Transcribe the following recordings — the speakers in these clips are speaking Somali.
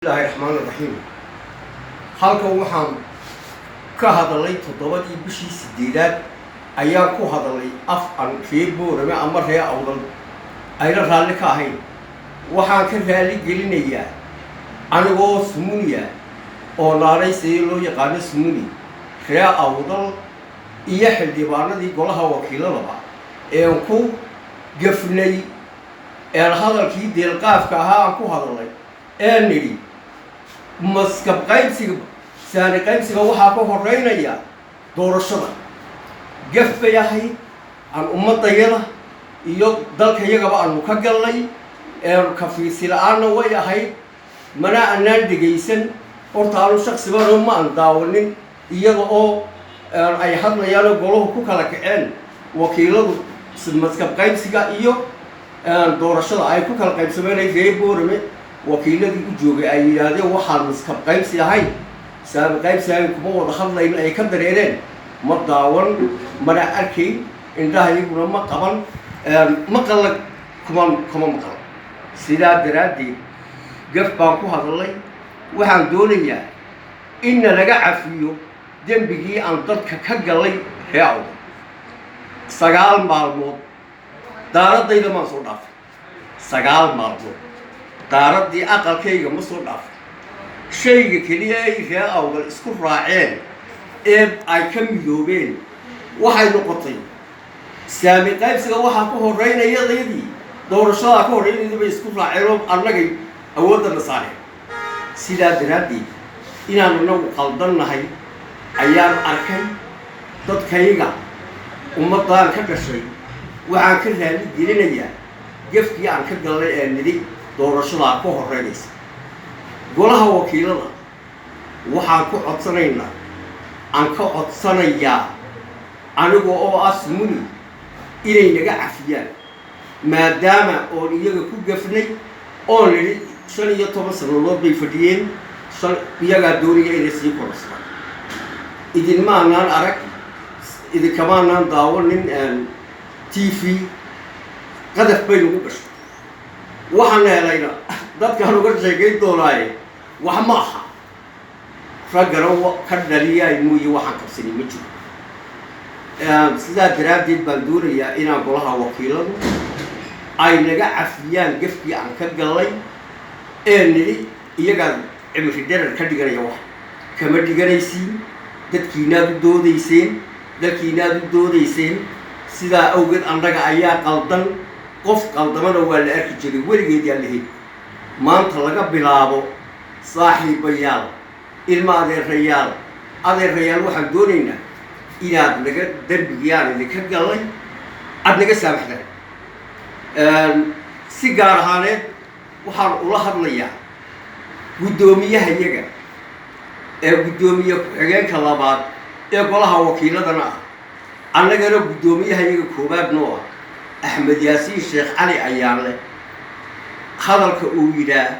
الله الرحمن الرحيم. halka waxaan ka hadalay toddobadii bishii sideedaad ayaan ku hadalay af aan reeboorame ama ree awdal ayna raalli ka ahayn waxaan ka raali gelinayaa anigoo sumuuniya oo naanaysay loo yaqaan sumuuni ree awdal iyo xildhibaanadii golaha wakiiladaba ee ku gafnay hadalkii deelqaafka ahaa aan ku hadalay ee nidhi maskab qaybsiga saani qaybsiga waxaa ka horeynaya doorashada gaf bay ahayd aan ummadayada iyo dalka iyagaba aanu ka galnay kafiisi la-aanna way ahayd mana anaan dhegaysan horta aanu shaksibanoo ma aan daawanin iyada oo ay hadlayaanoo golahu ku kala kaceen wakiiladu maskab qaybsiga iyo doorashada ay ku kala qaybsameenay reeboorame wakiiladii u joogay ay yidhaahdeen waxaan maskab qaybsi ahayn saami qaybsi ahayn kuma wada hadlayn ay ka dareereen ma daawan mana arkayn indhaha iyaguna ma qaban maqalla kuma maqal sidaa daraaddeed gaf baan ku hadalay waxaan doonayaa inna laga cafiyo dembigii aan dadka ka galay ree awdal 9 maalmood daaradayda maan soo dhaafay 9 maalmood daaradii aqalkayga ma soo dhaafay shayga keliya ay ree awdal isku raaceen ee ay ka midoobeen waxay noqotay saami qaybsiga waxaa ku horeynayadii doorashada ka horeynayda bay isku raaceen oo annagay awoodda na saareen sidaa daraaddeed inaan inagu qaldannahay ayaan arkay dadkayga ummaddaan ka dhashay waxaan ka raali gelinayaa gafkii aan ka galnay ee nidhi doorashadaa ka horeynaysa golaha wakiilada waxaan ku codsanaynaa aan ka codsanayaa aniga oo ah sumuni inay naga cafiyaan maadaama oon iyaga ku gafnay oon nidhi 15 sannadood bay fadhiyeen iyagaa doonaya inay sii korastaan idinmaanaan arag idinkamaanaan daawanin TV qadaf bay nagu gashay waxaan helayna dadkaan uga sheegayn doonaaye wax ma aha raggana ka dhaliyaay mooye waxaan qabsani ma jiro sidaa daraaddeed baan doonayaa inaan golaha wakiiladu ay naga cafiyaan gafkii aan ka gallay ee nidhi iyagaa cimri dherer ka dhiganaya wax kama dhiganaysiin dadkiinaad u doodayseen sidaa awgeed annaga ayaa qaldan qof qaldamana waa la arki jiray weligeed yaa lahayd maanta laga bilaabo saaxiibayaal ilma adeerayaal waxaan doonaynaa inaad naga dembigiyaan idinka gallay aad naga saamaxdaan si gaar ahaaneed waxaan ula hadlayaa guddoomiyaha iyaga ee guddoomiye ku-xigeenka labaad ee golaha wakiiladana ah annagana guddoomiyaha iyaga koowaad noo ah axmed yaasiin sheekh cali ayaanle hadalka uu yidhaah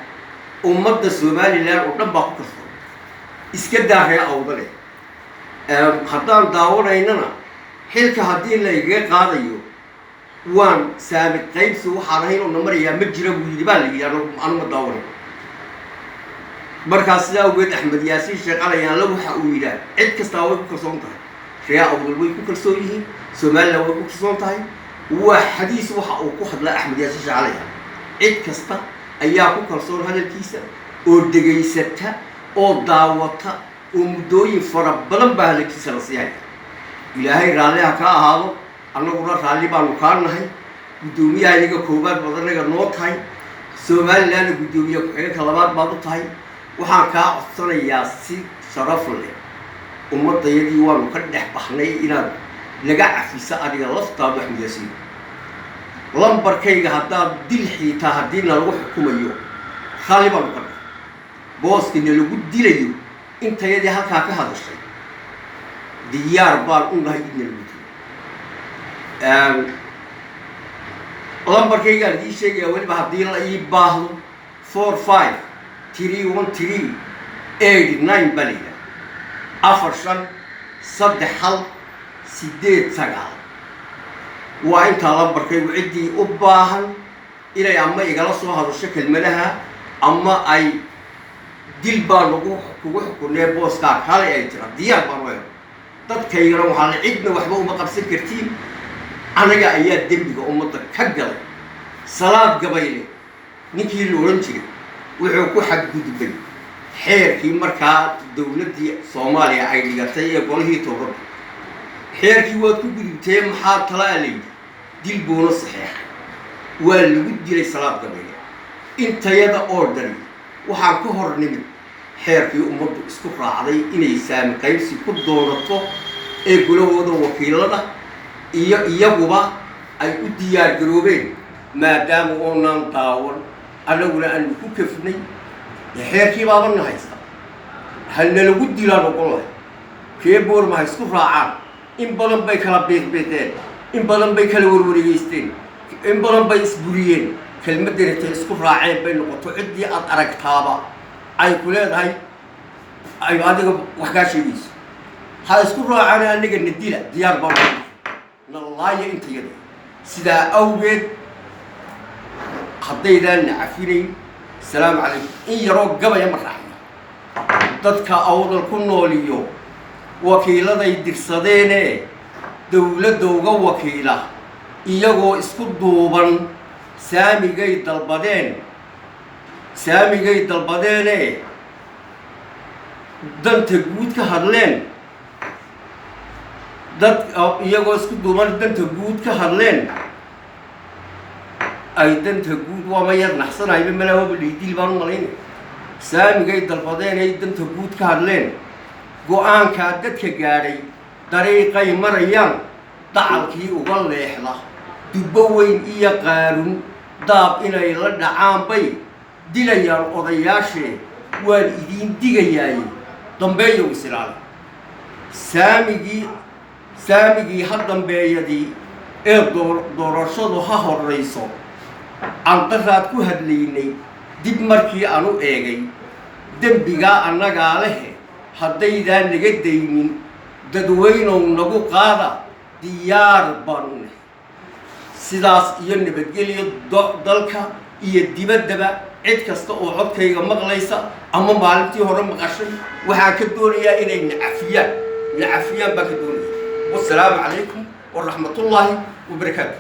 ummadda somalilan oo dhan baa ku kalsoon iska daa ree awdale haddaan daawanaynana xilka haddii laygaga qaadayo waan saami qaybsi waxaan ahayn oo na marayaa ma jira buu yidhi baa la yidhi anuma daawanay markaas sidaa awgeed axmed yaasiin sheekh cali ayaanle waxa uu yidhaah cid kastaa way ku kalsoon tahay ree awdal way ku kalsoon yihiin somalilan way ku kalsoon tahay waa xadiis waxa uu ku hadlaa axmed yaasiin sheekh cali cid kasta ayaa ku kalsoon hadalkiisa oo degaysata oo daawata oo muddooyin fara badan baa hadalkiisa la siiyay ilaahay raalliha ka ahaado annaguna raalli baanu kaa nahay guddoomiyaha iyaga koowaad baad annaga noo tahay somalilanna guddoomiye ku-xigeenka labaad baad u tahay waxaan kaa codsanayaa si sharaf leh ummaddayadii waanu ka dhex baxnay inaad naga cafisa adiga laftaadu axmed yaasiin lambarkayga haddaad dil xiitaa haddii na lagu xukumayo raalli baanu ka dhahay booskina lagu dilayo intayadii halkaa ka hadashay diyaar baan u nahay idna lagu dilo lambarkaygaan idii sheegayaa weliba haddii la ii baahdo 4531389 baa layidhaha 4531 waa intaa lambarkaygu ciddii u baahan inay ama igala soo hadasho kelmadaha ama ay dil baa lagu xukunay booska kale ay jira diyaar baan weyn dadkayna waxaan cidna waxba uma qabsan kartiin anaga ayaa dembiga ummadda ka galay salaad gabayle ninkii la oran jiray wuxuu ku xadgudbay xeerkii markaa dawladii Soomaaliya ay dhigatay ee golihii toban xeerkii waad ku gudubtay maxaa tala alay dil boona saxiix waa lagu dilay salaad gabayle intayada order waxaan ku hor nimid xeerkii ummaddu isku raacday inay saami qaybsi ku doonato ee golahooda wakiilada iyo iyaguba ay u diyaar garoobeen maadaama oonan daawan anaguna aan ku kafnay xeerkii baabana haysta halna lagu dilaan oqolay keeboor ma isku raacaan in badan bay kala beedbeedeen in badan bay kala warwareeysteen in badan bay isburiyeen kelmadda intay isku raaceen bay noqoto cidii aad aragtaaba ay ku leedahay ay adiga wax ka sheegayso ha isku raacaan aniga nadila diyaar baan nalaaya intayada sida awgeed qadaydaan afinayn salaam alaykum in yaro gabaya marxay dadka awdal ku nooliyo wakiiladay dirsadeene dawladda uga wakiila iyagoo isku duuban saamigay dalbadeene danta guud ka hadleen dad iyagoo isku duuban danta guud ka hadleen ay danta guud waa ma yar naxsanayba malaha liidil baan malayn saamigay dalbadeene danta guud ka hadleen go'aanka dadka gaaray dariiqay marayaan dacalkii uga leexda dubbo weyn iyo qaarun daab inay la dhacaan bay dilayaan odayaashee waan idiin digayaay dambeeyo islaam saamigii ha dambeeyadii ee doorashadu ha horeyso aan daraad ku hadlaynay dib markii aan u eegay dembigaa annagaa leh haddaydaan naga daynin dadweynow nagu qaada diyaar baan u nahay sidaas iyo nabadgelyo dalka iyo dibaddaba cid kasta oo codkayga maqlaysa ama maalintii hore maqashay waxaan ka doonayaa inay nacafiyaan baan ka doonaya wassalaamu calaykum waraxmatullaahi wabarakaatu